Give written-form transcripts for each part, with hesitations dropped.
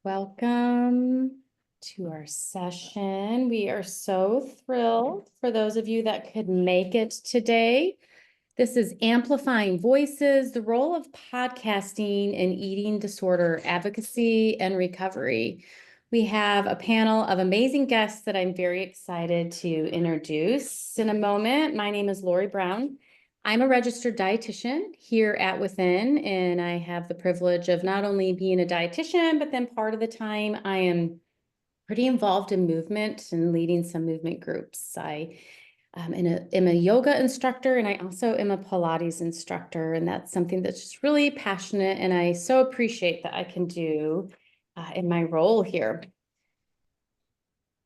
Welcome to our session. We are so thrilled for those of you that could make it today. This is Amplifying Voices, the role of podcasting in eating disorder advocacy and recovery. We have a panel of amazing guests that I'm very excited to introduce in a moment. My name is Lori Brown. I'm a registered dietitian here at Within, and I have the privilege of not only being a dietitian, but then part of the time I am pretty involved in movement and leading some movement groups. I am a yoga instructor, and I also am a Pilates instructor, and that's something that's just really passionate, and I so appreciate that I can do in my role here.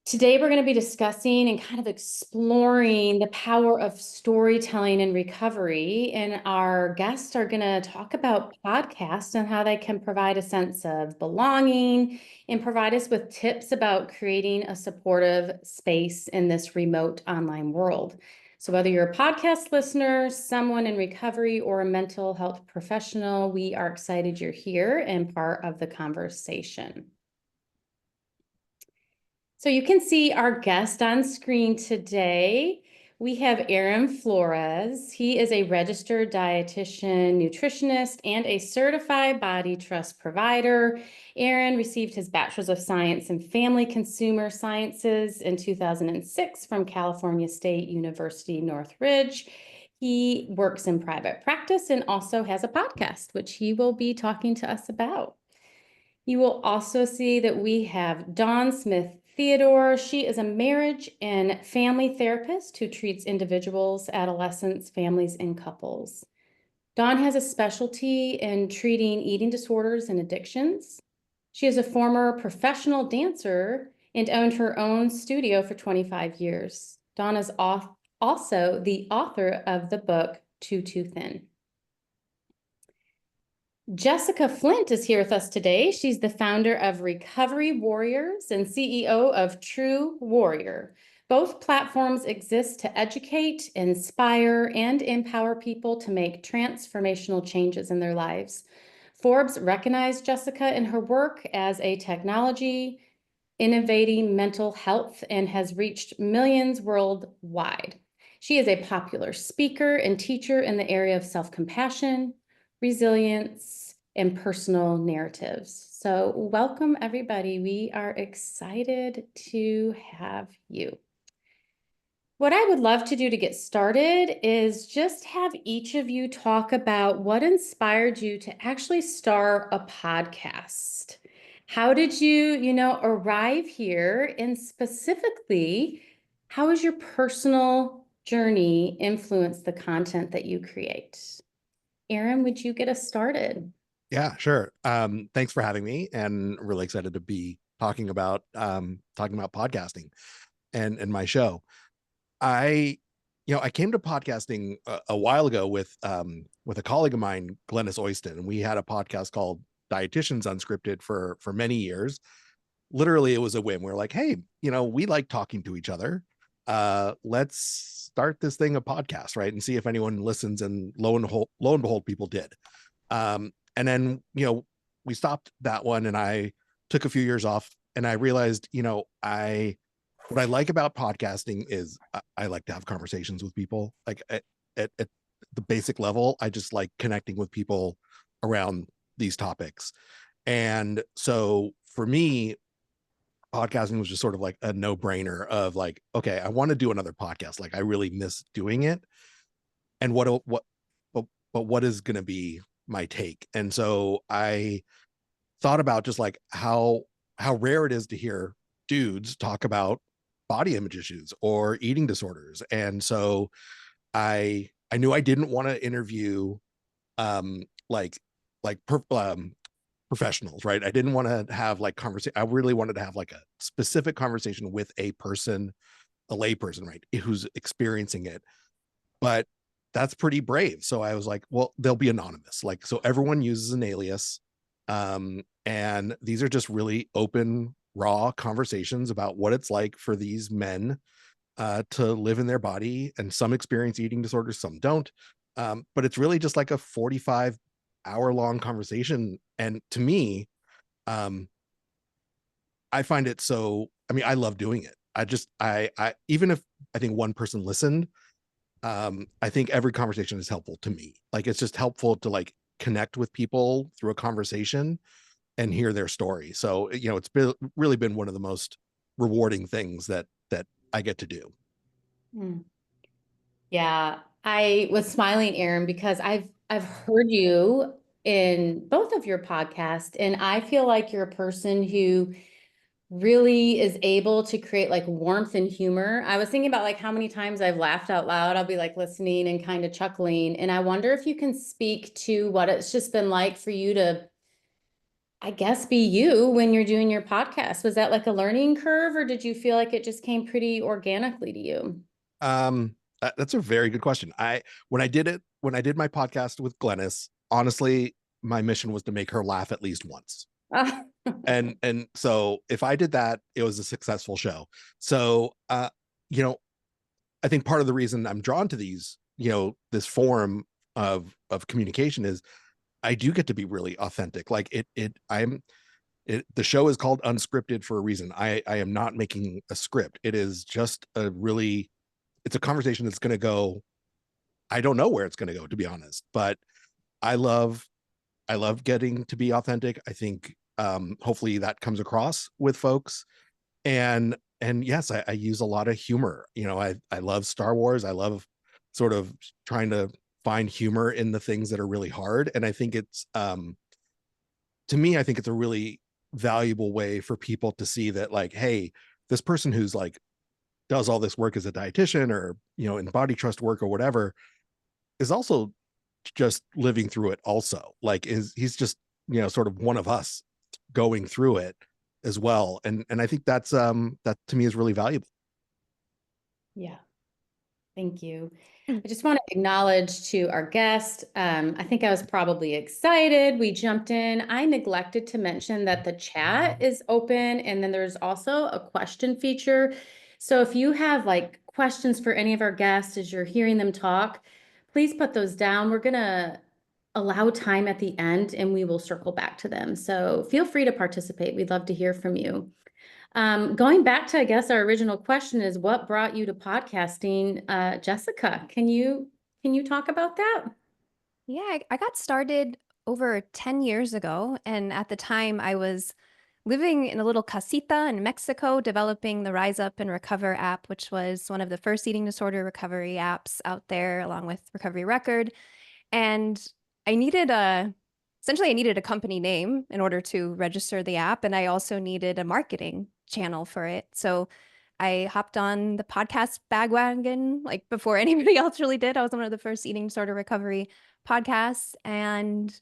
Today, we're going to be discussing and kind of exploring the power of storytelling and recovery. And our guests are going to talk about podcasts and how they can provide a sense of belonging and provide us with tips about creating a supportive space in this remote online world. So whether you're a podcast listener, someone in recovery, or a mental health professional, we are excited you're here and part of the conversation. So you can see our guest on screen today. We have Aaron Flores. He is a registered dietitian, nutritionist, and a certified body trust provider. Aaron received his Bachelor's of Science in Family Consumer Sciences in 2006 from California State University, Northridge. He works in private practice and also has a podcast, which he will be talking to us about. You will also see that we have Dawn Smith Theodore. She is a marriage and family therapist who treats individuals, adolescents, families, and couples. Dawn has a specialty in treating eating disorders and addictions. She is a former professional dancer and owned her own studio for 25 years. Dawn is also the author of the book Too Thin. Jessica Flint is here with us today. She's the founder of Recovery Warriors and CEO of True Warrior. Both platforms exist to educate, inspire, and empower people to make transformational changes in their lives. Forbes recognized Jessica in her work as a technology innovating mental health and has reached millions worldwide. She is a popular speaker and teacher in the area of self-compassion, resilience, and personal narratives. So welcome, everybody. We are excited to have you. What I would love to do to get started is just have each of you talk about what inspired you to actually start a podcast. How did you arrive here? And specifically, how has your personal journey influenced the content that you create? Aaron, would you get us started? Yeah, sure. Thanks for having me, and really excited to be talking about podcasting and my show. I came to podcasting a while ago with a colleague of mine, Glennis Oyston, and we had a podcast called Dietitians Unscripted for many years. Literally, it was a whim. We were like, hey, we like talking to each other. Let's start this thing a podcast, right? And see if anyone listens. And lo and behold, people did. And then, we stopped that one, and I took a few years off, and I realized, what I like about podcasting is I like to have conversations with people. Like at the basic level, I just like connecting with people around these topics. And so for me, podcasting was just sort of like a no-brainer of like, okay, I want to do another podcast. Like I really miss doing it. And what is going to be my take? And so I thought about just like how rare it is to hear dudes talk about body image issues or eating disorders. And so I knew I didn't want to interview professionals, right? I didn't want to have like conversation. I really wanted to have like a specific conversation with a person, a lay person, right, who's experiencing it. But that's pretty brave. So I was like, well, they'll be anonymous. Like, so everyone uses an alias. And these are just really open, raw conversations about what it's like for these men to live in their body. And some experience eating disorders, some don't. But it's really just like a 45-hour long conversation. And to me, I find it so, I mean, I love doing it. I even if I think one person listened, I think every conversation is helpful to me. Like it's just helpful to like connect with people through a conversation and hear their story. So, it's really been one of the most rewarding things that I get to do. Hmm. Yeah, I was smiling, Aaron, because I've heard you in both of your podcasts, and I feel like you're a person who really is able to create like warmth and humor. I was thinking about like how many times I've laughed out loud. I'll be like listening and kind of chuckling. And I wonder if you can speak to what it's just been like for you to, I guess, be you when you're doing your podcast. Was that like a learning curve, or did you feel like it just came pretty organically to you? That's a very good question. When I did my podcast with Glennis, honestly, my mission was to make her laugh at least once. Ah, And so if I did that, it was a successful show. So you know, I think part of the reason I'm drawn to these, this form of communication is I do get to be really authentic. Like the show is called Unscripted for a reason. I am not making a script. It is just it's a conversation that's going to go, I don't know where it's going to go, to be honest, but I love, I love getting to be authentic. I think hopefully that comes across with folks. And yes, I use a lot of humor. I love Star Wars. I love sort of trying to find humor in the things that are really hard. And I think it's to me, I think it's a really valuable way for people to see that, like, hey, this person who's like does all this work as a dietitian or in body trust work or whatever is also just living through it also, like he's just sort of one of us going through it as well. And I think that to me is really valuable. yeah. Thank you. I just want to acknowledge to our guest. I think I was probably excited. We jumped in. I neglected to mention that the chat is open and then there's also a question feature. So if you have like questions for any of our guests as you're hearing them talk, please put those down. We're going to allow time at the end and we will circle back to them. So feel free to participate. We'd love to hear from you. Going back to, I guess, our original question is what brought you to podcasting? Jessica, can you talk about that? Yeah, I got started over 10 years ago. And at the time, I was living in a little casita in Mexico, developing the Rise Up and Recover app, which was one of the first eating disorder recovery apps out there, along with Recovery Record. And I needed essentially, I needed a company name in order to register the app. And I also needed a marketing channel for it. So I hopped on the podcast bagwagon like before anybody else really did. I was one of the first eating disorder recovery podcasts. And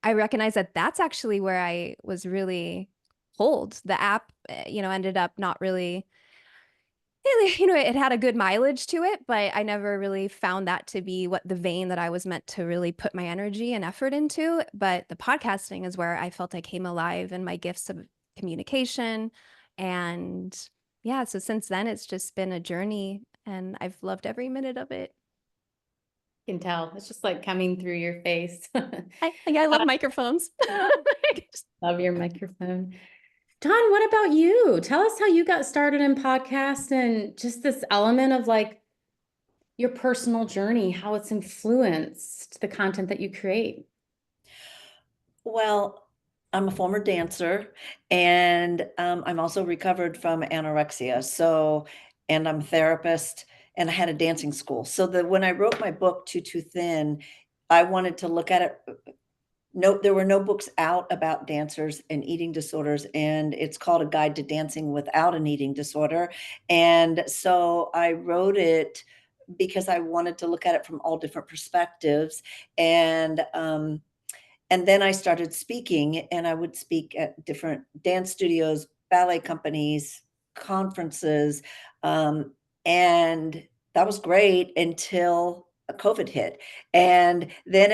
I recognized that that's actually where I was really pulled. The app, ended up not really it had a good mileage to it, but I never really found that to be what the vein that I was meant to really put my energy and effort into. But the podcasting is where I felt I came alive in my gifts of communication. And yeah, so since then, it's just been a journey and I've loved every minute of it. You can tell it's just like coming through your face. I love microphones. Love your microphone. Don, what about you? Tell us how you got started in podcast and just this element of like your personal journey, how it's influenced the content that you create. Well, I'm a former dancer and I'm also recovered from anorexia. And I'm a therapist and I had a dancing school. So that when I wrote my book, Too Thin, I wanted to look at it. No, there were no books out about dancers and eating disorders, and it's called A Guide to Dancing Without an Eating Disorder. And so I wrote it because I wanted to look at it from all different perspectives. And then I started speaking, and I would speak at different dance studios, ballet companies, conferences, and that was great until COVID hit. And then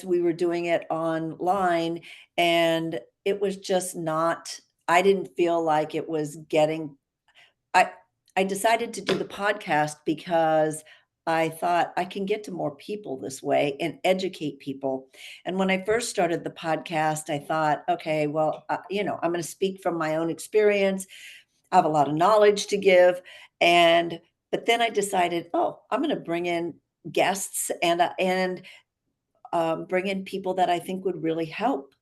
we were doing it online, and it was just not, I didn't feel like it was getting, I, I decided to do the podcast because I thought I can get to more people this way and educate people. And when I first started the podcast, I thought, okay, well, I'm going to speak from my own experience. I have a lot of knowledge to give. But then I decided, oh, I'm going to bring in guests and bring in people that I think would really help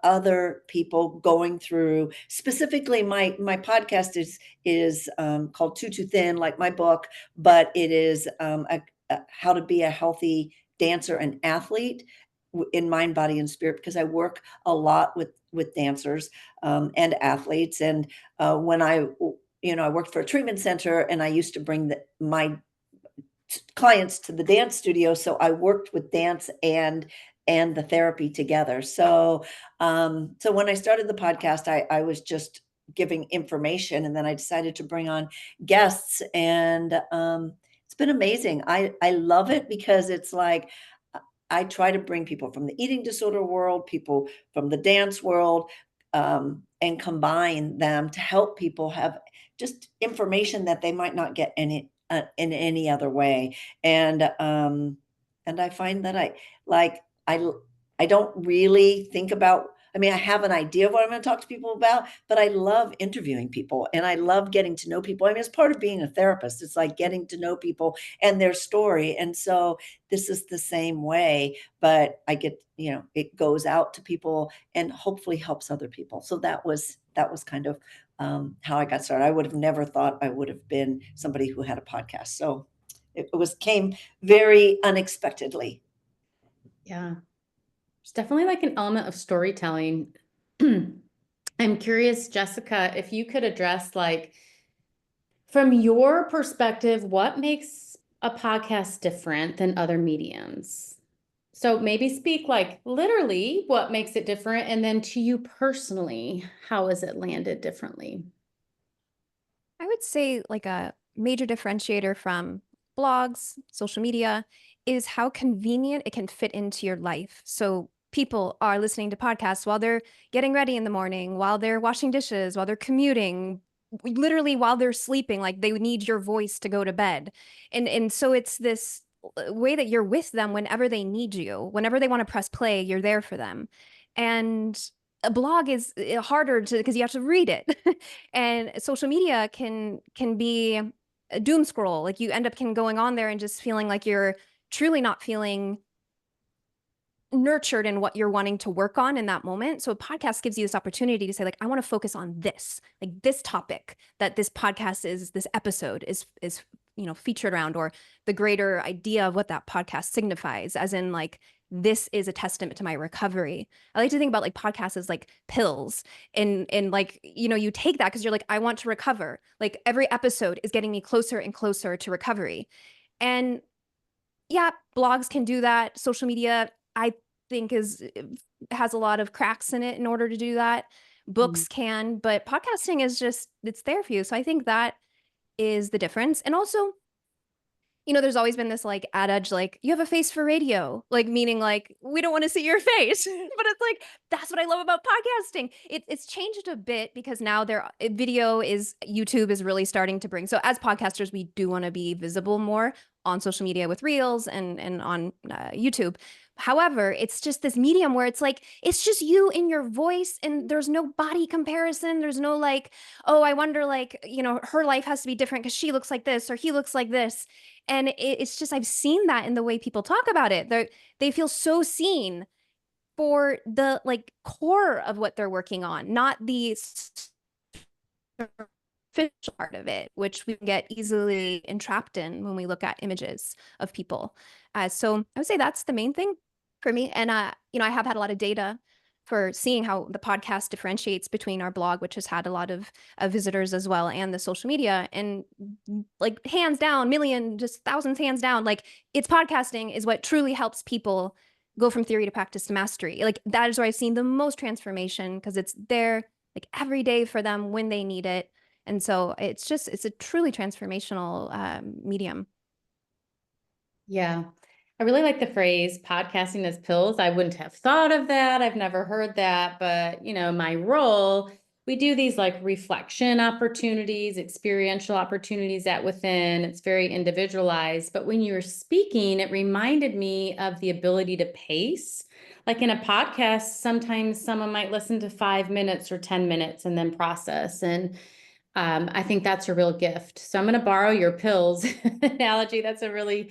other people going through. Specifically, my podcast is called Too Thin, like my book, but it is how to be a healthy dancer and athlete in mind, body, and spirit, because I work a lot with dancers and athletes. And when I worked for a treatment center, and I used to bring my clients to the dance studio, so I worked with dance and the therapy together. So when I started the podcast, I was just giving information, and then I decided to bring on guests, and it's been amazing. I love it because it's like I try to bring people from the eating disorder world, people from the dance world, and combine them to help people have just information that they might not get in any other way. And I find that I don't really think about. I mean, I have an idea of what I'm going to talk to people about, but I love interviewing people, and I love getting to know people. I mean, it's part of being a therapist. It's like getting to know people and their story. And so this is the same way, but I get, it goes out to people and hopefully helps other people. So that was kind of how I got started. I would have never thought I would have been somebody who had a podcast. So it came very unexpectedly. Yeah. There's definitely like an element of storytelling. I'm curious, Jessica, if you could address, like, from your perspective, what makes a podcast different than other mediums? So maybe speak like literally what makes it different, and then to you personally, how has it landed differently? I would say like a major differentiator from blogs, social media is how convenient it can fit into your life. So people are listening to podcasts while they're getting ready in the morning, while they're washing dishes, while they're commuting, literally while they're sleeping, like they need your voice to go to bed. And so it's this way that you're with them whenever they need you, whenever they want to press play, you're there for them. And a blog is harder to because you have to read it. And social media can be a doom scroll. Like you end up going on there and just feeling like you're truly not feeling nurtured in what you're wanting to work on in that moment. So a podcast gives you this opportunity to say, like, I want to focus on this, like this topic that this podcast is, this episode is featured around, or the greater idea of what that podcast signifies, as in like, this is a testament to my recovery. I like to think about like podcasts as like pills, and like, you take that because you're like, I want to recover. Like every episode is getting me closer and closer to recovery. And yeah, blogs can do that. Social media, I think, has a lot of cracks in it in order to do that. Books can, but podcasting is just, it's there for you. So I think that is the difference. And also, there's always been this like adage, like, you have a face for radio, like meaning like, we don't want to see your face. But it's like, that's what I love about podcasting. It's changed a bit because now YouTube is really starting to bring. So as podcasters, we do want to be visible more on social media with reels and on YouTube. However, it's just this medium where it's like, it's just you in your voice, and there's no body comparison. There's no like, oh, I wonder, like, her life has to be different because she looks like this or he looks like this. And it's just, I've seen that in the way people talk about it. They feel so seen for the like core of what they're working on, not the superficial part of it, which we get easily entrapped in when we look at images of people. So I would say that's the main thing for me. And, I have had a lot of data for seeing how the podcast differentiates between our blog, which has had a lot of visitors as well, and the social media. And like hands down, just thousands hands down, like it's podcasting is what truly helps people go from theory to practice to mastery. Like that is where I've seen the most transformation, because it's there like every day for them when they need it. And so it's a truly transformational medium. Yeah. I really like the phrase podcasting as pills. I wouldn't have thought of that. I've never heard that, but my role we do these like reflection opportunities, experiential opportunities at within. It's very individualized. But when you were speaking, it reminded me of the ability to pace. Like in a podcast, sometimes someone might listen to 5 minutes or 10 minutes and then process. And I think that's a real gift. So I'm going to borrow your pills analogy. That's a really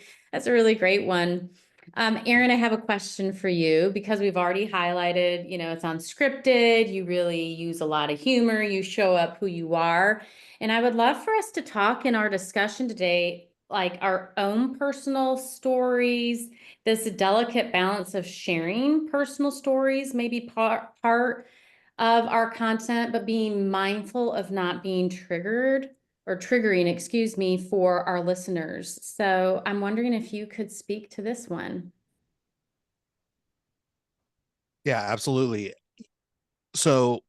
great one. Erin, I have a question for you because we've already highlighted, it's unscripted. You really use a lot of humor. You show up who you are. And I would love for us to talk in our discussion today, like our own personal stories, this delicate balance of sharing personal stories, maybe part of our content, but being mindful of not being triggered or triggering, excuse me, for our listeners. So I'm wondering if you could speak to this one. Yeah, absolutely. So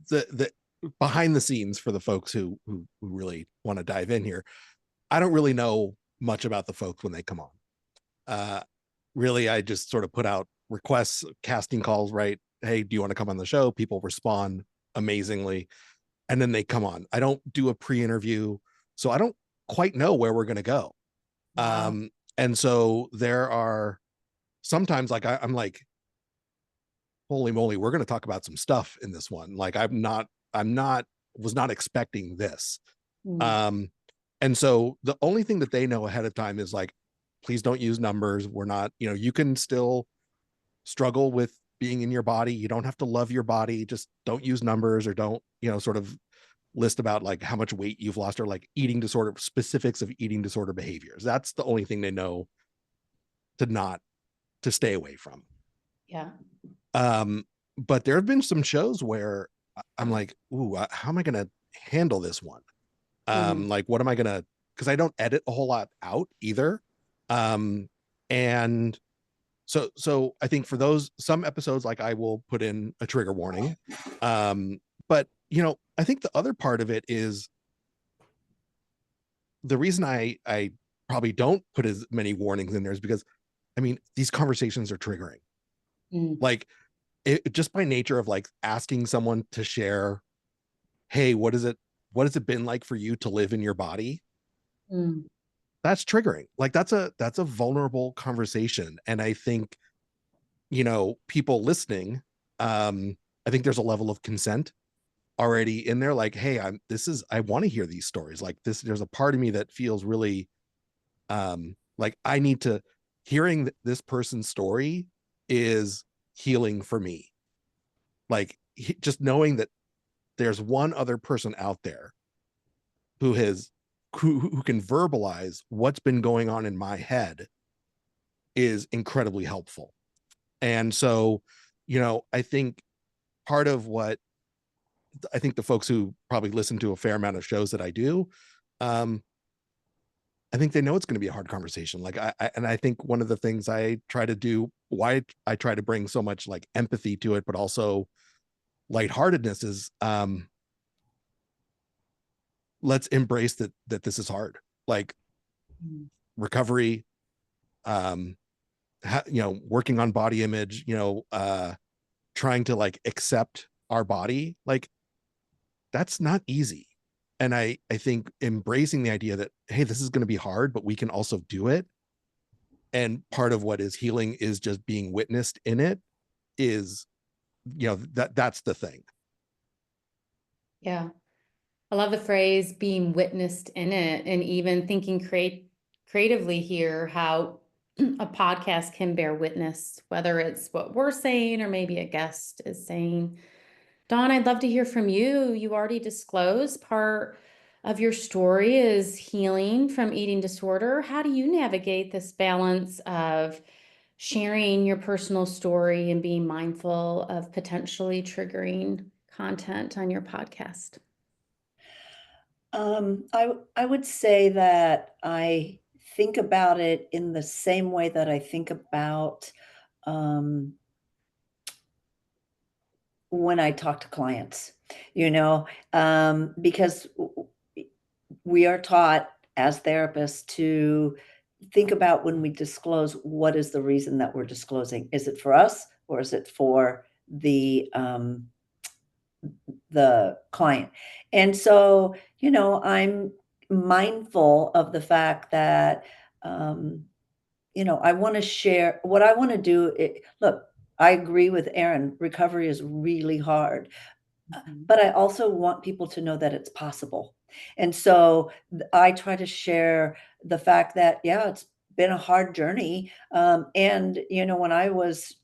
the behind the scenes for the folks who really want to dive in here, I don't really know much about the folks when they come on. Really, I just sort of put out requests, casting calls, right? Hey, do you want to come on the show? People respond amazingly, and then they come on. I don't do a pre-interview, so I don't quite know where we're going to go. Wow. And so there are sometimes like I'm like, holy moly, we're going to talk about some stuff in this one. Like was not expecting this. And so the only thing that they know ahead of time is like, please don't use numbers. We're not, you can still struggle with being in your body. You don't have to love your body. Just don't use numbers, or don't, sort of list about like how much weight you've lost, or like eating disorder, specifics of eating disorder behaviors. That's the only thing they know to stay away from. Yeah. But there have been some shows where I'm like, ooh, how am I going to handle this one? Like, what am I going to, because I don't edit a whole lot out either. And so I think for some episodes, like I will put in a trigger warning. But I think the other part of it is the reason I probably don't put as many warnings in there is because, I mean, these conversations are triggering. Like, just by nature of like asking someone to share, hey, what has it been like for you to live in your body? That's triggering. Like that's a vulnerable conversation. And I think, people listening, I think there's a level of consent already in there. Like, hey, I want to hear these stories. Like there's a part of me that feels really, like hearing this person's story is healing for me. Like just knowing that there's one other person out there who can verbalize what's been going on in my head is incredibly helpful. And so, I think part of what I think the folks who probably listen to a fair amount of shows that I do, I think they know it's going to be a hard conversation. Like I think one of the things I try to do, why I try to bring so much like empathy to it, but also lightheartedness is, let's embrace that this is hard. Like recovery, working on body image, trying to like accept our body, like that's not easy. And I think embracing the idea that, hey, this is going to be hard, but we can also do it. And part of what is healing is just being witnessed in it, is, that's the thing. Yeah. I love the phrase being witnessed in it, and even thinking creatively here, how a podcast can bear witness, whether it's what we're saying or maybe a guest is saying. Dawn, I'd love to hear from you. You already disclosed part of your story is healing from eating disorder. How do you navigate this balance of sharing your personal story and being mindful of potentially triggering content on your podcast? I would say that I think about it in the same way that I think about when I talk to clients, because we are taught as therapists to think about, when we disclose, what is the reason that we're disclosing? Is it for us, or is it for the the client. And so, you know, I'm mindful of the fact that, you know, I want to share what I want to do. Look, I agree with Erin. Recovery is really hard, but I also want people to know that it's possible. And so I try to share the fact that, yeah, it's been a hard journey. And, you know, when I was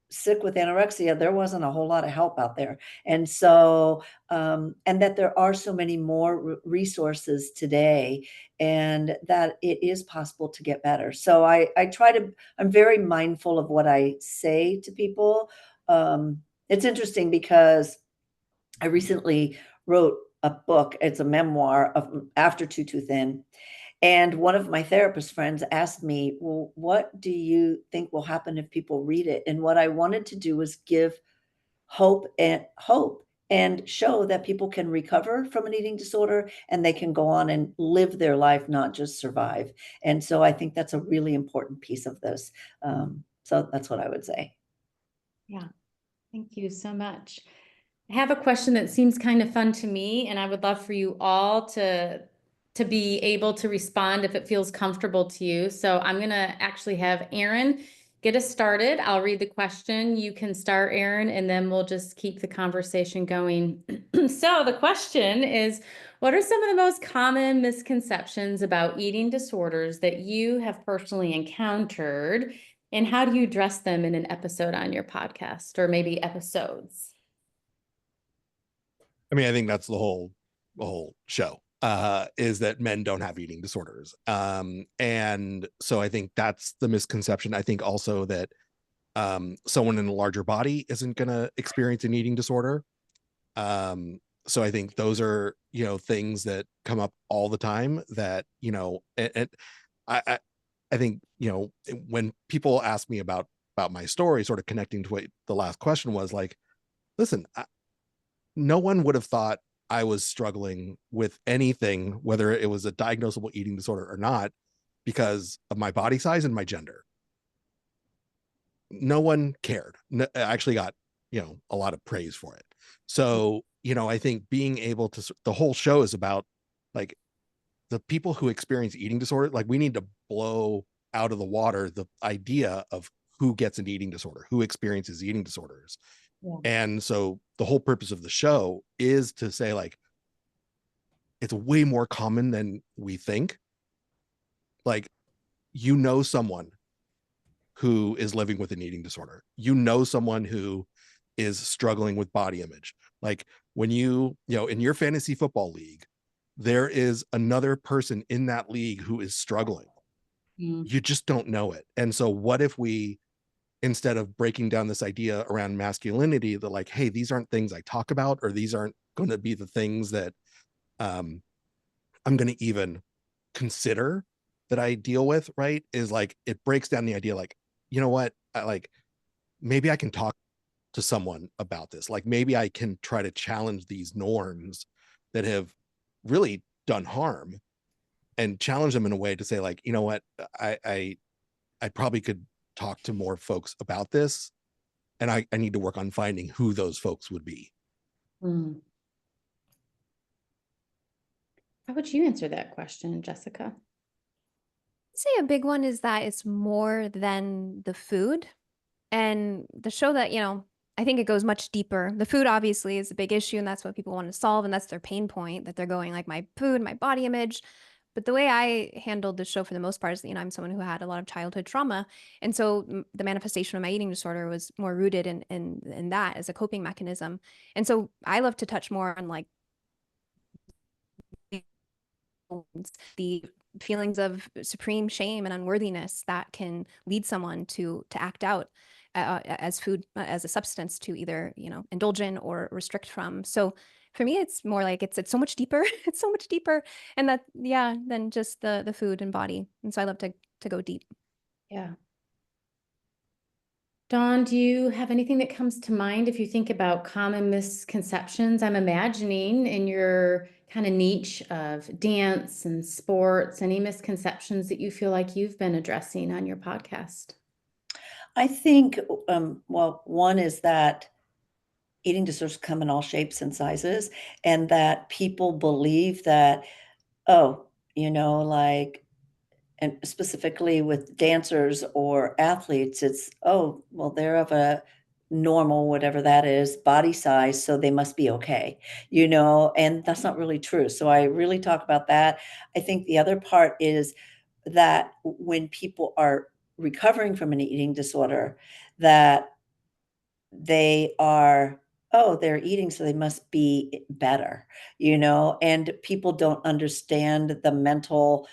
sick with anorexia, there wasn't a whole lot of help out there. And so, and that there are so many more resources today, and that it is possible to get better. So I try to, I'm very mindful of what I say to people. It's interesting because I recently wrote a book. It's a memoir of after Too Thin. And one of my therapist friends asked me, well, what do you think will happen if people read it? And what I wanted to do was give hope and show that people can recover from an eating disorder and they can go on and live their life, not just survive. And so I think that's a really important piece of this. So that's what I would say. Yeah, thank you so much. I have a question that seems kind of fun to me, and I would love for you all to be able to respond if it feels comfortable to you. So I'm going to actually have Erin get us started. I'll read the question. You can start, Erin, and then we'll just keep the conversation going. So the question is, what are some of the most common misconceptions about eating disorders that you have personally encountered, and how do you address them in an episode on your podcast, or maybe episodes? I mean, I think that's the whole show, is that men don't have eating disorders. And so I think that's the misconception. I think also that someone in a larger body isn't going to experience an eating disorder. So I think those are, you know, things that come up all the time that, you know, and I think, you know, when people ask me about my story, sort of connecting to what the last question was, like, listen, no one would have thought I was struggling with anything, whether it was a diagnosable eating disorder or not, because of my body size and my gender. No one cared. I actually got, you know, a lot of praise for it. So, you know, I think being able to, the whole show is about, like, the people who experience eating disorder, like, we need to blow out of the water the idea of who gets an eating disorder, who experiences eating disorders. Yeah. And so the whole purpose of the show is to say, like, it's way more common than we think. Like, you know, someone who is living with an eating disorder, you know, someone who is struggling with body image. Like, when you know, in your fantasy football league, there is another person in that league who is struggling. You just don't know it. And so what if we, instead of breaking down this idea around masculinity, that, like, hey, these aren't things I talk about, or these aren't going to be the things that I'm going to even consider that I deal with, right? Is like, it breaks down the idea, like, you know what, like, maybe I can talk to someone about this. Like, maybe I can try to challenge these norms that have really done harm, and challenge them in a way to say, like, you know what, I probably could talk to more folks about this, and I need to work on finding who those folks would be. Mm. How would you answer that question, Jessica? I'd say a big one is that it's more than the food. And the show that, you know, I think it goes much deeper. The food obviously is a big issue, and that's what people want to solve, and that's their pain point, that they're going, like, my food, my body image. But the way I handled the show for the most part is that, you know, I'm someone who had a lot of childhood trauma. And so the manifestation of my eating disorder was more rooted in that as a coping mechanism. And so I love to touch more on, like, the feelings of supreme shame and unworthiness that can lead someone to act out as food, as a substance to either, you know, indulge in or restrict from. So for me, it's more like it's so much deeper. It's so much deeper, and that, yeah, than just the food and body. And so I love to go deep. Yeah. Dawn, do you have anything that comes to mind if you think about common misconceptions? I'm imagining in your kind of niche of dance and sports, any misconceptions that you feel like you've been addressing on your podcast? I think, well, one is that eating disorders come in all shapes and sizes, and that people believe that, oh, like, and specifically with dancers or athletes, it's, oh, well, they're of a normal, whatever that is, body size, so they must be okay, and that's not really true. So I really talk about that. I think the other part is that when people are recovering from an eating disorder, that they are, oh, they're eating, so they must be better, and people don't understand the mental,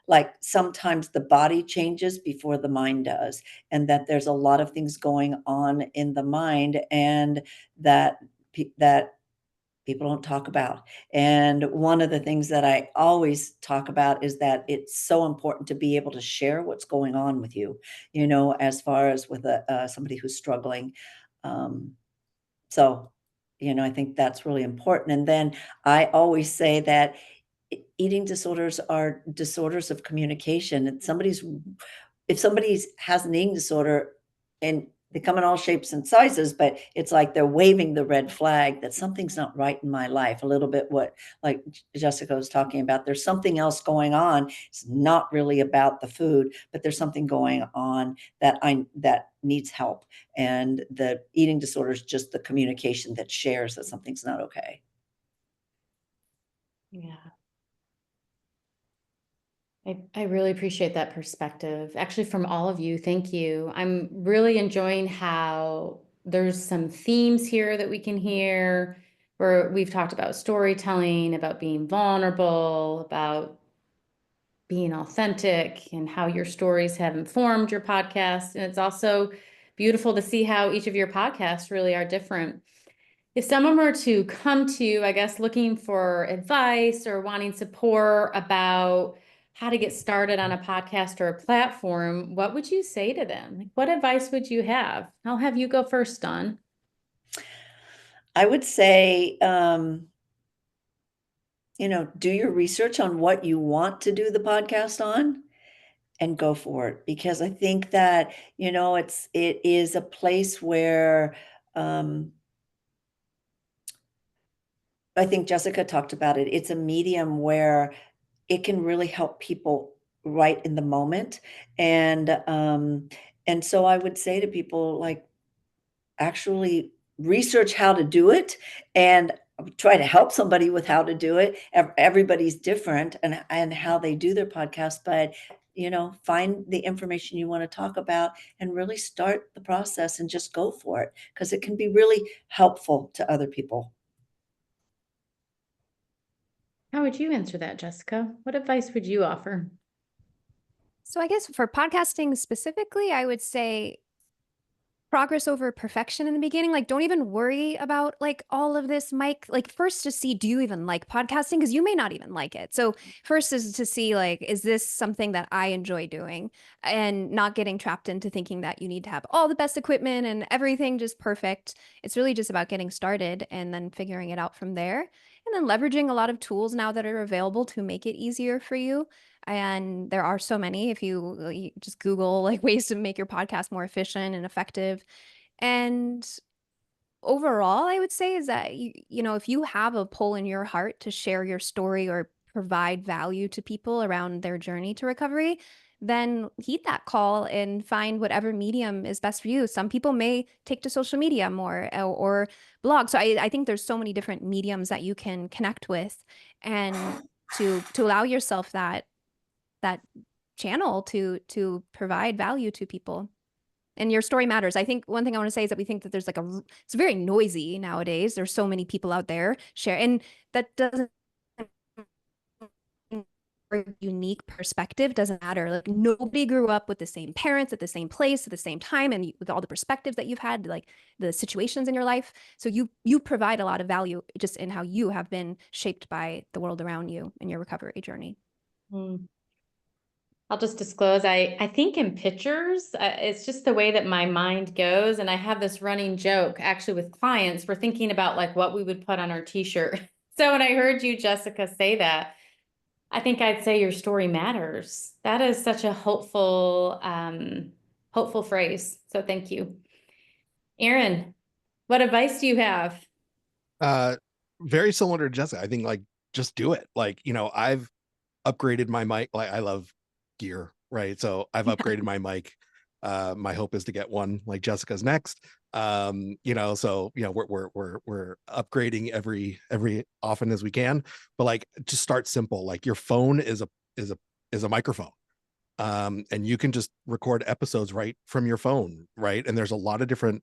like sometimes the body changes before the mind does, and that there's a lot of things going on in the mind, and that that people don't talk about. And one of the things that I always talk about is that it's so important to be able to share what's going on with you, as far as with somebody who's struggling. Um, so, I think that's really important. And then I always say that eating disorders are disorders of communication. And if somebody has an eating disorder and they come in all shapes and sizes, but it's like they're waving the red flag that something's not right in my life. A little bit what like Jessica was talking about. There's something else going on. It's not really about the food, but there's something going on that needs help. And the eating disorder is just the communication that shares that something's not okay. Yeah. I really appreciate that perspective. Actually, from all of you, thank you. I'm really enjoying how there's some themes here that we can hear where we've talked about storytelling, about being vulnerable, about being authentic, and how your stories have informed your podcast. And it's also beautiful to see how each of your podcasts really are different. If someone were to come to you, I guess, looking for advice or wanting support about how to get started on a podcast or a platform, what would you say to them? Like, what advice would you have? I'll have you go first, Dawn. I would say, do your research on what you want to do the podcast on and go for it. Because I think that, it is a place where, I think Jessica talked about it. It's a medium where it can really help people right in the moment. And so I would say to people, like, actually research how to do it and try to help somebody with how to do it. Everybody's different and how they do their podcast, but find the information you want to talk about and really start the process and just go for it, because it can be really helpful to other people. How would you answer that, Jessica? What advice would you offer? So I guess for podcasting specifically, I would say progress over perfection in the beginning. Like, don't even worry about like all of this, Mike. Like, first just see, do you even like podcasting? Because you may not even like it. So first is to see, like, is this something that I enjoy doing, and not getting trapped into thinking that you need to have all the best equipment and everything just perfect. It's really just about getting started and then figuring it out from there. And then leveraging a lot of tools now that are available to make it easier for you. And there are so many. If you just Google like ways to make your podcast more efficient and effective. And overall, I would say is that if you have a pull in your heart to share your story or provide value to people around their journey to recovery, then heed that call and find whatever medium is best for you. Some people may take to social media more, or blog. So I think there's so many different mediums that you can connect with, and to allow yourself that channel to provide value to people. And your story matters. I think one thing I want to say is that we think that there's it's very noisy nowadays. There's so many people out there share, and that doesn't, unique perspective doesn't matter. Like, nobody grew up with the same parents at the same place at the same time, and with all the perspectives that you've had, like the situations in your life. So you provide a lot of value just in how you have been shaped by the world around you in your recovery journey. I'll just disclose, I think in pictures, it's just the way that my mind goes. And I have this running joke actually with clients. We're thinking about like what we would put on our t-shirt. So when I heard you, Jessica, say that, I think I'd say your story matters. That is such a hopeful phrase. So thank you. Erin, What advice do you have? Very similar to Jessica. I think like just do it. Like, I've upgraded my mic. Like I love gear, right? So I've upgraded my mic. My hope is to get one like Jessica's next. So we're upgrading every often as we can. But like just start simple. Like your phone is a microphone. And you can just record episodes right from your phone, right? And there's a lot of different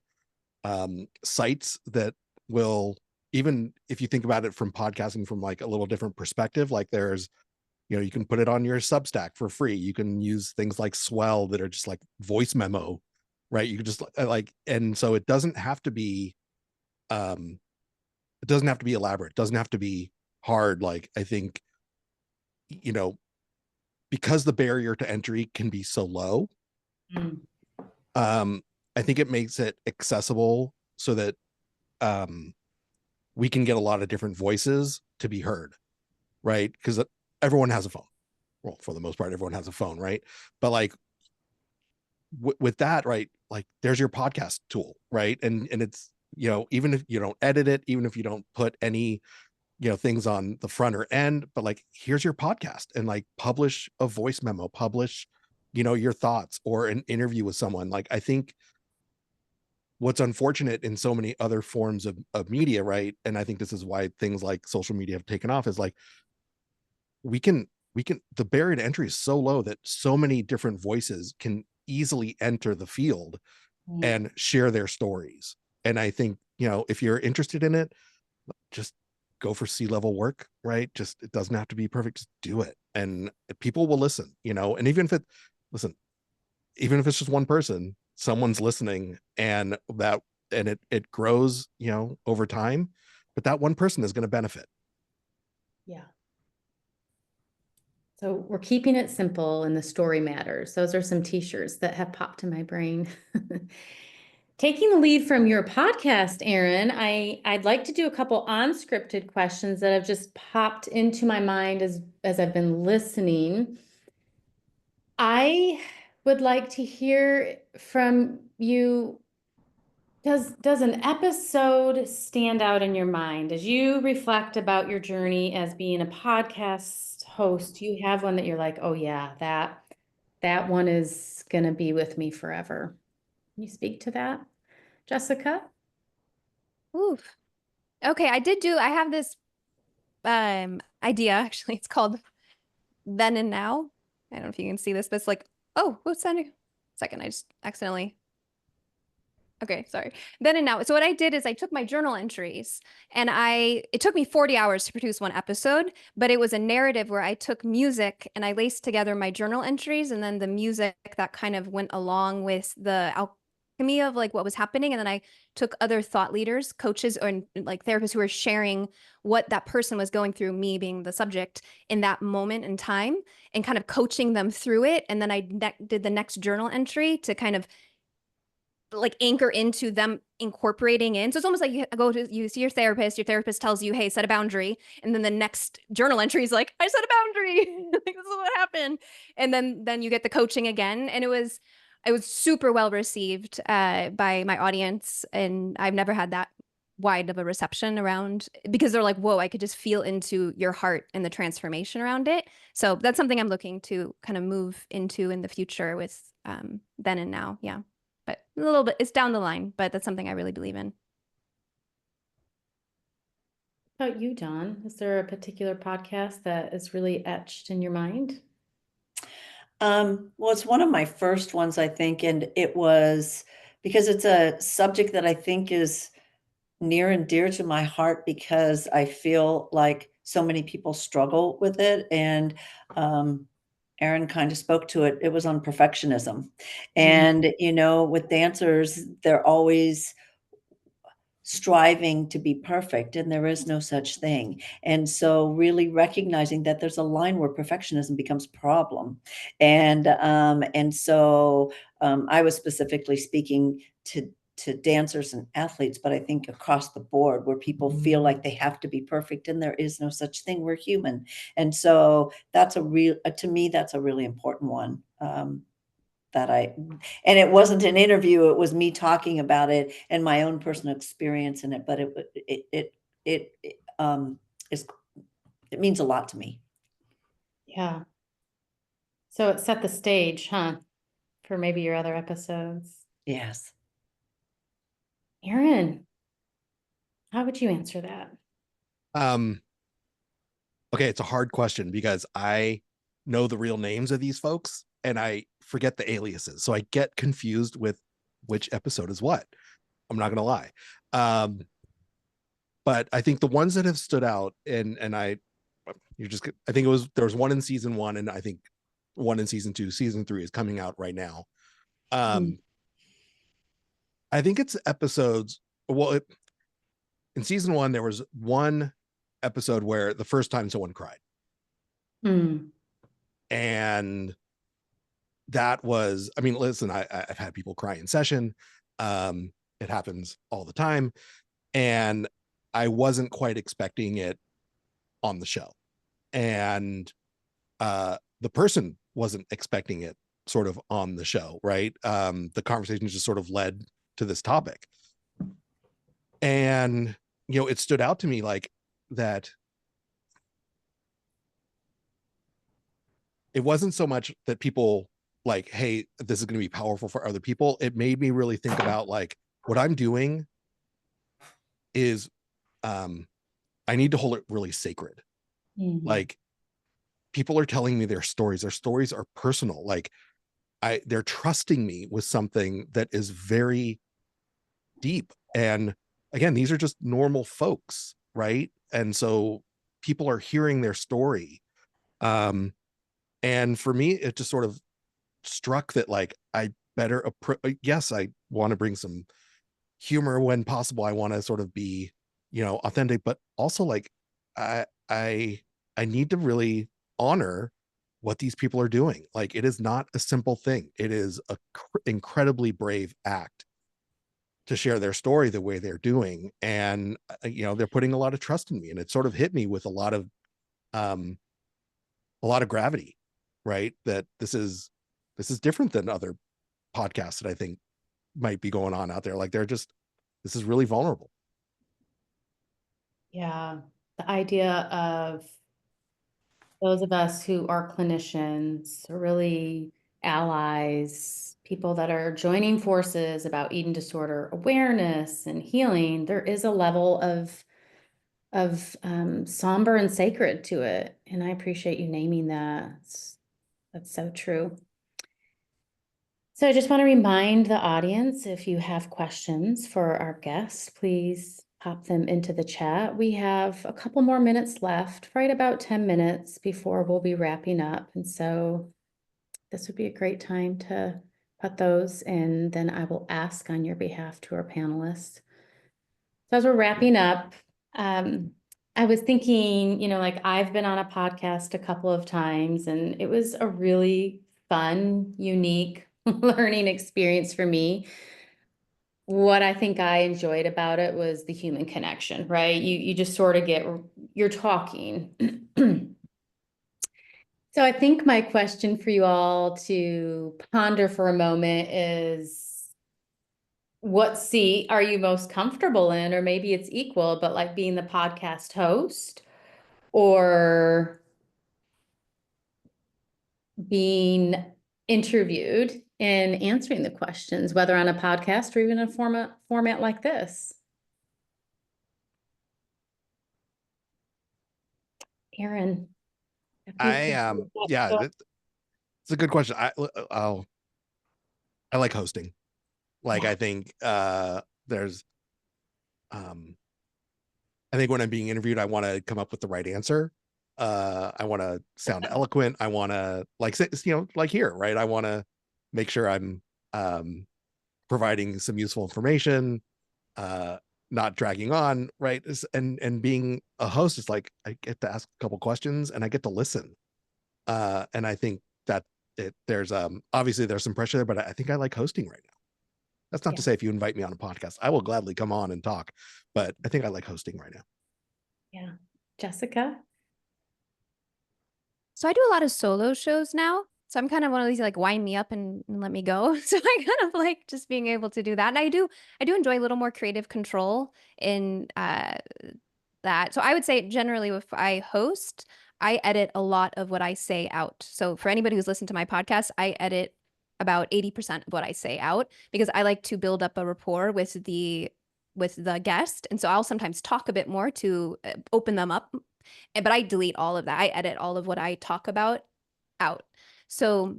sites that will, even if you think about it from podcasting from like a little different perspective, like there's, you can put it on your Substack for free. You can use things like Swell that are just like voice memo, right? You can just and so it doesn't have to be elaborate. It doesn't have to be hard. Like I think, you know, because the barrier to entry can be so low, I think it makes it accessible so that we can get a lot of different voices to be heard, right? Because everyone has a phone. Well, for the most part, everyone has a phone, right? But like with that, right? Like there's your podcast tool, right? And it's, even if you don't edit it, even if you don't put any, things on the front or end, but like here's your podcast, and like publish a voice memo, publish, your thoughts or an interview with someone. Like I think what's unfortunate in so many other forms of media, right? And I think this is why things like social media have taken off, is like we can the barrier to entry is so low that so many different voices can easily enter the field and share their stories. And I think, if you're interested in it, just go for C-level work, right? Just, it doesn't have to be perfect, just do it. And people will listen, and even if it's just one person, someone's listening, and it grows, over time, but that one person is going to benefit. Yeah. So we're keeping it simple and the story matters. Those are some t-shirts that have popped in my brain. Taking the lead from your podcast, Erin, I'd like to do a couple unscripted questions that have just popped into my mind as I've been listening. I would like to hear from you. Does an episode stand out in your mind as you reflect about your journey as being a podcast host? Do you have one that you're like, oh yeah, that one is gonna be with me forever? Can you speak to that, Jessica? Oof. Okay, I have this idea actually. It's called Then and Now. I don't know if you can see this, but it's like, oh, what's that? Second, I just accidentally. Okay, sorry. Then and Now. So what I did is I took my journal entries and it took me 40 hours to produce one episode, but it was a narrative where I took music and I laced together my journal entries and then the music that kind of went along with the alchemy of like what was happening. And then I took other thought leaders, coaches, or like therapists who were sharing what that person was going through, me being the subject in that moment in time, and kind of coaching them through it. And then I did the next journal entry to kind of like anchor into them incorporating in. So it's almost like you see your therapist tells you, hey, set a boundary. And then the next journal entry is like, I set a boundary. Like, this is what happened. And then you get the coaching again. And it was super well received by my audience. And I've never had that wide of a reception around, because they're like, whoa, I could just feel into your heart and the transformation around it. So that's something I'm looking to kind of move into in the future with Then and Now. Yeah. But a little bit, it's down the line, but that's something I really believe in. How about you, Dawn? Is there a particular podcast that is really etched in your mind? Well, it's one of my first ones, I think, and it was because it's a subject that I think is near and dear to my heart, because I feel like so many people struggle with it. And Erin kind of spoke to it. It was on perfectionism. And, with dancers, they're always striving to be perfect, and there is no such thing. And so really recognizing that there's a line where perfectionism becomes a problem. And so I was specifically speaking to dancers and athletes, but I think across the board, where people feel like they have to be perfect, and there is no such thing. We're human. And so that's to me, that's a really important one. and it wasn't an interview, it was me talking about it and my own personal experience in it, but it means a lot to me. Yeah. So it set the stage, huh, for maybe your other episodes. Yes. Erin, how would you answer that? Okay, it's a hard question because I know the real names of these folks and I forget the aliases. So I get confused with which episode is what. I'm not gonna lie. But I think the ones that have stood out, and I think there was one in season 1, and I think one in season 2. Season 3 is coming out right now. I think it's episodes. Well, in season 1, there was one episode where the first time someone cried. And that was, I mean, listen, I've had people cry in session. It happens all the time. And I wasn't quite expecting it on the show. And the person wasn't expecting it sort of on the show, right? The conversation just sort of led to this topic. And, you know, it stood out to me like that. It wasn't so much that people like, hey, this is going to be powerful for other people. It made me really think about like what I'm doing is I need to hold it really sacred. Like people are telling me their stories. Their stories are personal. Like they're trusting me with something that is very deep. And again, these are just normal folks, right? And so people are hearing their story. And for me, it just sort of struck that like I better yes, I want to bring some humor when possible. I want to sort of be, you know, authentic, but also like I I need to really honor what these people are doing. Like it is not a simple thing. It is a incredibly brave act to share their story the way they're doing. And you know, they're putting a lot of trust in me, and it sort of hit me with a lot of gravity, right? That this is different than other podcasts that I think might be going on out there. Like this is really vulnerable. Yeah. The idea of those of us who are clinicians, really allies, people that are joining forces about eating disorder awareness and healing, there is a level of somber and sacred to it. And I appreciate you naming that. That's so true. So I just want to remind the audience, if you have questions for our guest, please pop them into the chat. We have a couple more minutes left, right about 10 minutes before we'll be wrapping up. And so this would be a great time to put those in. Then I will ask on your behalf to our panelists. So as we're wrapping up, I was thinking, you know, like I've been on a podcast a couple of times and it was a really fun, unique learning experience for me. What I think I enjoyed about it was the human connection, right? You just sort of you're talking. So I think my question for you all to ponder for a moment is, what seat are you most comfortable in? Or maybe it's equal, but like being the podcast host or being interviewed and answering the questions, whether on a podcast or even a format like this. Erin. Yeah, it's a good question. I like hosting. Like I think there's I think when I'm being interviewed, I want to come up with the right answer. I want to sound eloquent. I want to like, you know, like here, right? I want to make sure I'm providing some useful information, not dragging on, right? And being a host is like, I get to ask a couple questions and I get to listen. And I think that there's obviously there's some pressure there, but I think I like hosting right now. That's not to say if you invite me on a podcast, I will gladly come on and talk, but I think I like hosting right now. Yeah. Jessica? So I do a lot of solo shows now. So I'm kind of one of these like wind me up and let me go. So I kind of like just being able to do that. And I do enjoy a little more creative control in that. So I would say generally if I host, I edit a lot of what I say out. So for anybody who's listened to my podcast, I edit about 80% of what I say out because I like to build up a rapport with the guest. And so I'll sometimes talk a bit more to open them up. But I delete all of that. I edit all of what I talk about out. So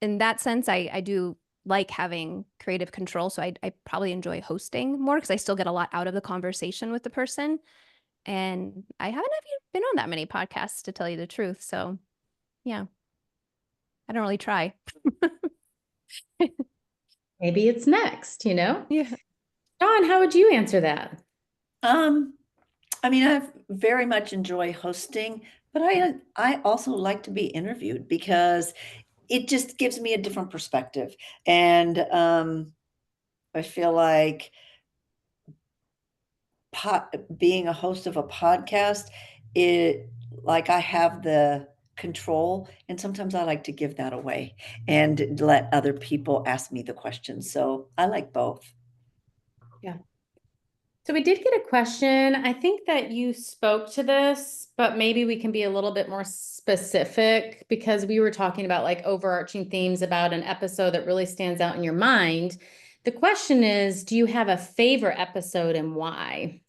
in that sense, I do like having creative control. So I probably enjoy hosting more because I still get a lot out of the conversation with the person. And I haven't been on that many podcasts to tell you the truth. So yeah, I don't really try. Maybe it's next, you know? Yeah. Dawn, how would you answer that? I mean, I very much enjoy hosting, but I also like to be interviewed because it just gives me a different perspective. And I feel like being a host of a podcast, it like I have the control, and sometimes I like to give that away and let other people ask me the questions. So I like both. Yeah. So we did get a question. I think that you spoke to this, but maybe we can be a little bit more specific because we were talking about like overarching themes about an episode that really stands out in your mind. The question is, do you have a favorite episode and why?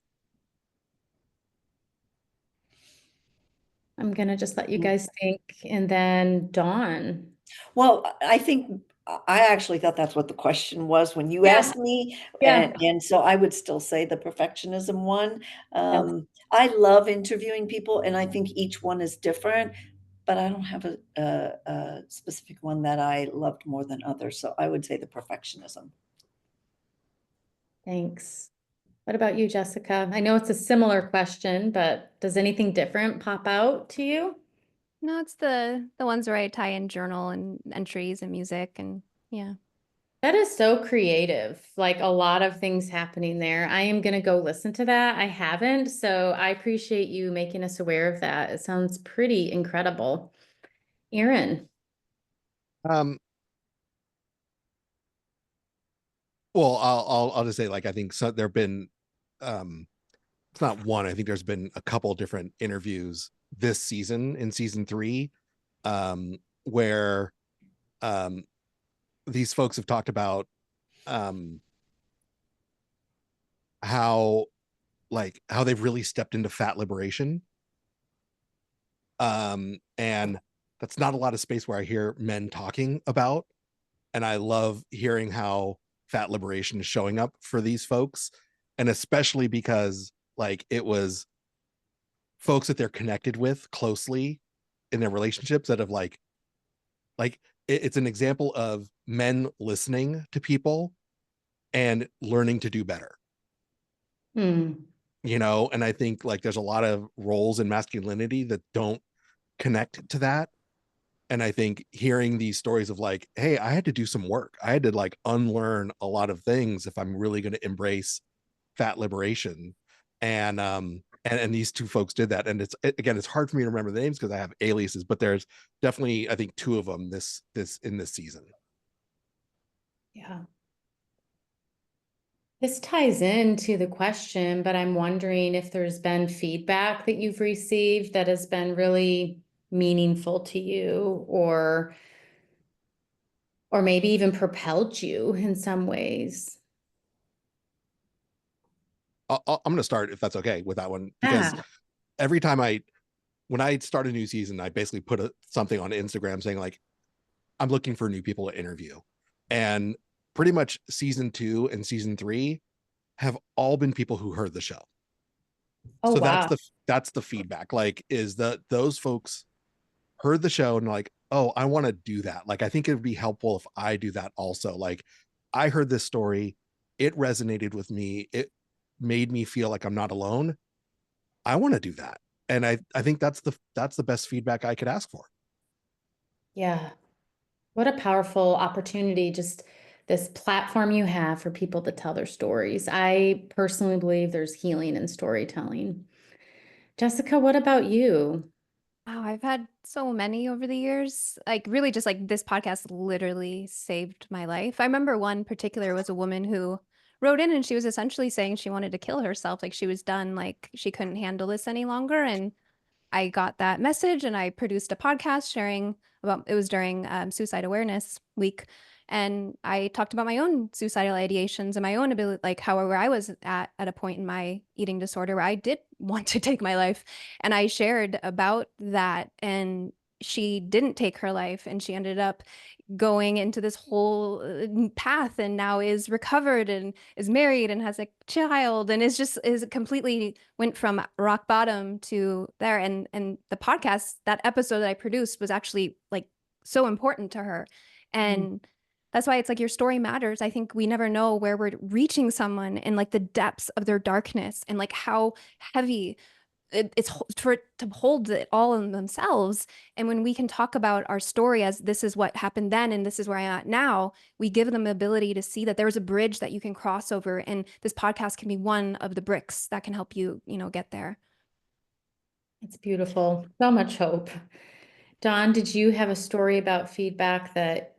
I'm gonna just let you guys think, and then Dawn. Well, I think I actually thought that's what the question was when you Yeah, asked me, yeah. and so I would still say the perfectionism one. Yes. I love interviewing people, and I think each one is different, but I don't have a specific one that I loved more than others. So I would say the perfectionism. Thanks. What about you, Jessica? I know it's a similar question, but does anything different pop out to you? No, it's the ones where I tie in journal and entries and music and yeah. That is so creative. Like a lot of things happening there. I am going to go listen to that. I haven't, so I appreciate you making us aware of that. It sounds pretty incredible. Erin. Um, well, I'll just say, like, I think so there have been it's not one, I think there's been a couple different interviews this season in season 3, where these folks have talked about how how they've really stepped into fat liberation. And that's not a lot of space where I hear men talking about. And I love hearing how fat liberation is showing up for these folks. And especially because like it was folks that they're connected with closely in their relationships that have it's an example of men listening to people and learning to do better. Hmm. You know, and I think like there's a lot of roles in masculinity that don't connect to that. And I think hearing these stories of like, hey, I had to do some work. I had to like unlearn a lot of things if I'm really going to embrace fat liberation. And these two folks did that. And again, it's hard for me to remember the names because I have aliases, but there's definitely, I think, 2 of them in this season. Yeah. This ties into the question, but I'm wondering if there's been feedback that you've received that has been really meaningful to you or maybe even propelled you in some ways. I'm going to start, if that's okay, with that one, because Yeah. every time when I start a new season, I basically put something on Instagram saying like, I'm looking for new people to interview. And pretty much season 2 and season 3 have all been people who heard the show. Oh, So wow. that's the feedback, like, is that those folks heard the show and like, oh, I want to do that. Like, I think it would be helpful if I do that also. Like, I heard this story, it resonated with me, it made me feel like I'm not alone. I want to do that. And I think that's the best feedback I could ask for. Yeah. What a powerful opportunity, just this platform you have for people to tell their stories. I personally believe there's healing in storytelling. Jessica, what about you? Wow, I've had so many over the years. Like really just like this podcast literally saved my life. I remember one particular was a woman who wrote in and she was essentially saying she wanted to kill herself. Like she was done, like she couldn't handle this any longer. And I got that message and I produced a podcast sharing about it was during Suicide Awareness Week. And I talked about my own suicidal ideations and my own ability, like however I was at a point in my eating disorder where I did want to take my life. And I shared about that. And she didn't take her life and she ended up going into this whole path and now is recovered and is married and has a child and is completely went from rock bottom to there. And the podcast, that episode that I produced was actually like so important to her. And that's why it's like your story matters. I think we never know where we're reaching someone and like the depths of their darkness and like how heavy it's for it to hold it all in themselves. And when we can talk about our story as this is what happened then and this is where I'm at now, we give them the ability to see that there's a bridge that you can cross over. And this podcast can be one of the bricks that can help you, get there. It's beautiful. So much hope. Dawn, did you have a story about feedback that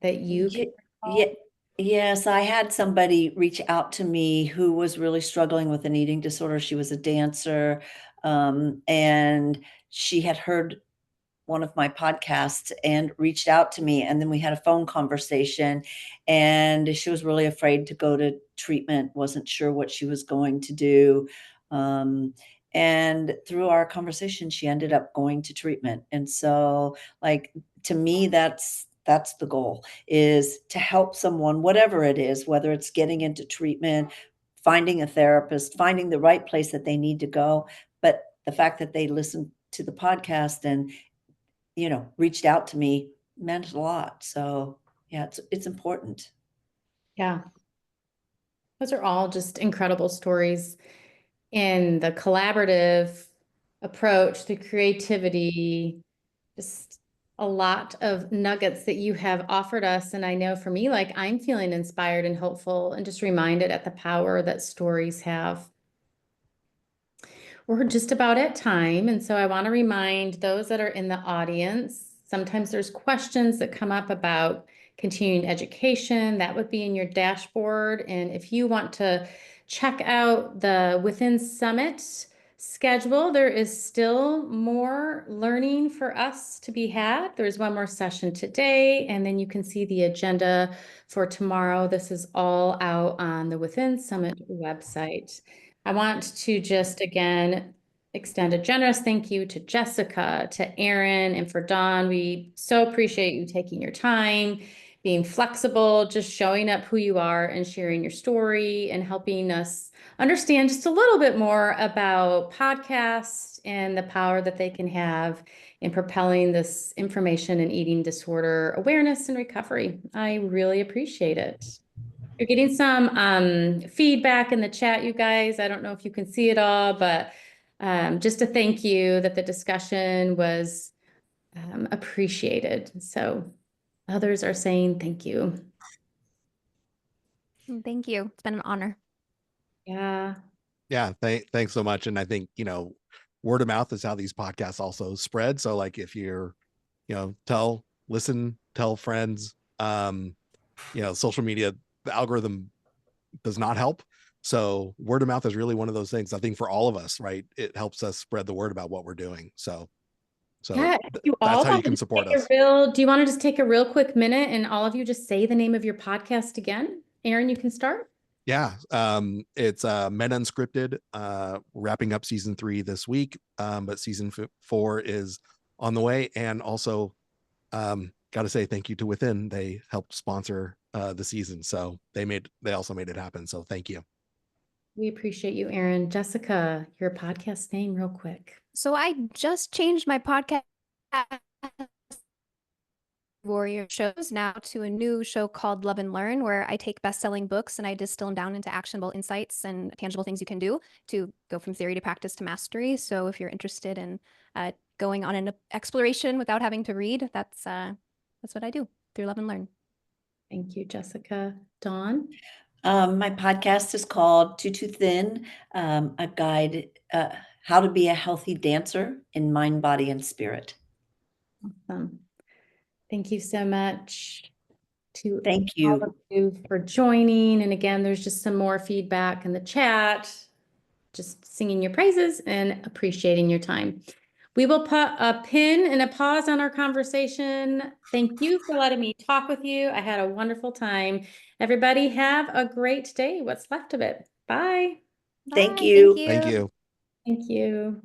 you Ye- can Yeah, recall? yes, I had somebody reach out to me who was really struggling with an eating disorder. She was a dancer, and she had heard one of my podcasts and reached out to me. And then we had a phone conversation, and she was really afraid to go to treatment, wasn't sure what she was going to do. And through our conversation, she ended up going to treatment. And so, like, to me, that's the goal, is to help someone, whatever it is, whether it's getting into treatment, finding a therapist, finding the right place that they need to go. But the fact that they listen to the podcast and reached out to me meant a lot. So yeah, it's important. Yeah, those are all just incredible stories. In the collaborative approach, the creativity, just a lot of nuggets that you have offered us. And I know for me, like I'm feeling inspired and hopeful and just reminded at the power that stories have. We're just about at time. And so I want to remind those that are in the audience, sometimes there's questions that come up about continuing education. That would be in your dashboard. And if you want to check out the Within Summit schedule, there is still more learning for us to be had. There's one more session today, and then you can see the agenda for tomorrow. This is all out on the Within Summit website. I want to just again extend a generous thank you to Jessica, to Aaron, and for Dawn. We so appreciate you taking your time, being flexible, just showing up who you are and sharing your story and helping us understand just a little bit more about podcasts and the power that they can have in propelling this information and eating disorder awareness and recovery. I really appreciate it. You're getting some feedback in the chat, you guys. I don't know if you can see it all, but just to thank you that the discussion was appreciated. So others are saying thank you. Thank you. It's been an honor. Yeah. Yeah, thanks so much. And I think, word of mouth is how these podcasts also spread. So like if you're, tell friends, social media, the algorithm does not help. So word of mouth is really one of those things. I think for all of us, right? It helps us spread the word about what we're doing. So Yeah, you that's all how want you to can just support take us. do you want to just take a real quick minute and all of you just say the name of your podcast again? Aaron, you can start. Yeah. It's Men Unscripted, wrapping up season 3 this week. But season 4 is on the way. And also, got to say thank you to Within. They helped sponsor the season. So they also made it happen. So thank you. We appreciate you, Aaron. Jessica, your podcast name real quick. So I just changed my podcast warrior shows now to a new show called Love and Learn, where I take best-selling books and I distill them down into actionable insights and tangible things you can do to go from theory to practice to mastery. So if you're interested in going on an exploration without having to read, that's what I do through Love and Learn. Thank you, Jessica. Dawn? My podcast is called Too Thin, a guide, How to Be a Healthy Dancer in Mind, Body, and Spirit. Awesome. Thank you so much to Thank all of you. you for joining. And again, there's just some more feedback in the chat, just singing your praises and appreciating your time. We will put a pin and a pause on our conversation. Thank you for letting me talk with you. I had a wonderful time. Everybody have a great day, what's left of it. Bye. Thank Bye, you. Thank you. Thank you.